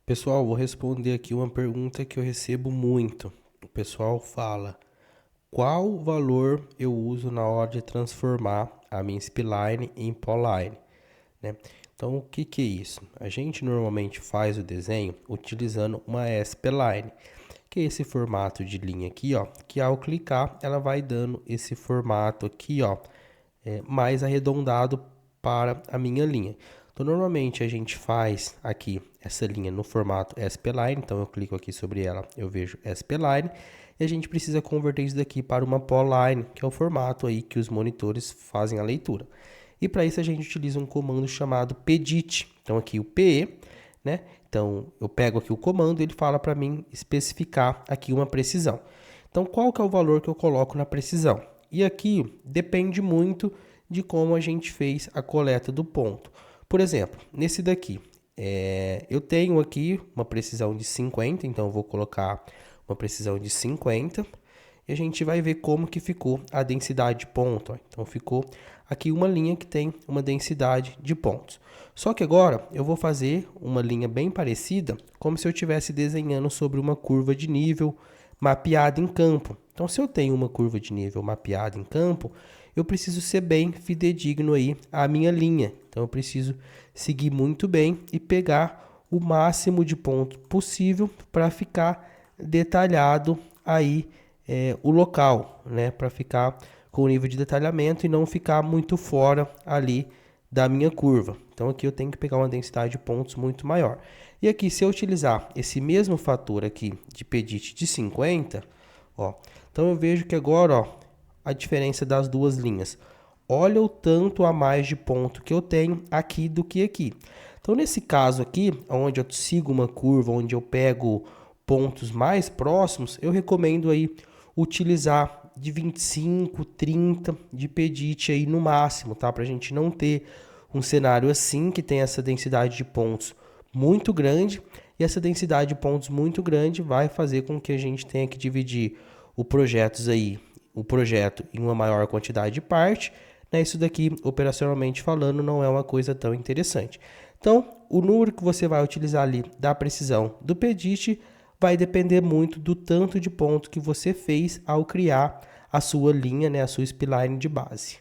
Pessoal, vou responder aqui uma pergunta que eu recebo muito. O pessoal fala: qual valor eu uso na hora de transformar a minha spline em polyline, né? Então, o que que é isso? A gente normalmente faz o desenho utilizando uma spline, que é esse formato de linha aqui, ó, que ao clicar ela vai dando esse formato aqui, ó, mais arredondado para a minha linha. Então, normalmente a gente faz aqui essa linha no formato spline, então eu clico aqui sobre ela, eu vejo spline, e a gente precisa converter isso daqui para uma polyline, que é o formato aí que os monitores fazem a leitura. E para isso a gente utiliza um comando chamado pedit. Então aqui o PE, né? Então eu pego aqui o comando e ele fala para mim especificar aqui uma precisão. Então qual que é o valor que eu coloco na precisão? E aqui depende muito de como a gente fez a coleta do ponto. Por exemplo, nesse daqui, eu tenho aqui uma precisão de 50, então eu vou colocar uma precisão de 50 e a gente vai ver como que ficou a densidade de ponto. Ó. Então ficou aqui uma linha que tem uma densidade de pontos. Só que agora eu vou fazer uma linha bem parecida, como se eu estivesse desenhando sobre uma curva de nível mapeada em campo. Então, se eu tenho uma curva de nível mapeada em campo, eu preciso ser bem fidedigno aí à minha linha. Então, eu preciso seguir muito bem e pegar o máximo de pontos possível para ficar detalhado aí o local, né? Para ficar com o nível de detalhamento e não ficar muito fora ali da minha curva. Então aqui eu tenho que pegar uma densidade de pontos muito maior. E aqui, se eu utilizar esse mesmo fator aqui de pedit de 50, ó, então eu vejo que agora, ó, a diferença das duas linhas. Olha o tanto a mais de ponto que eu tenho aqui do que aqui. Então, nesse caso aqui, onde eu sigo uma curva, onde eu pego pontos mais próximos, eu recomendo aí utilizar de 25, 30 de pedit aí no máximo, tá? Para a gente não ter um cenário assim, que tem essa densidade de pontos muito grande, e essa densidade de pontos muito grande vai fazer com que a gente tenha que dividir o projeto em uma maior quantidade de parte, né? Isso daqui, operacionalmente falando, não é uma coisa tão interessante. Então, o número que você vai utilizar ali da precisão do pedit vai depender muito do tanto de ponto que você fez ao criar a sua linha, né, a sua spline de base.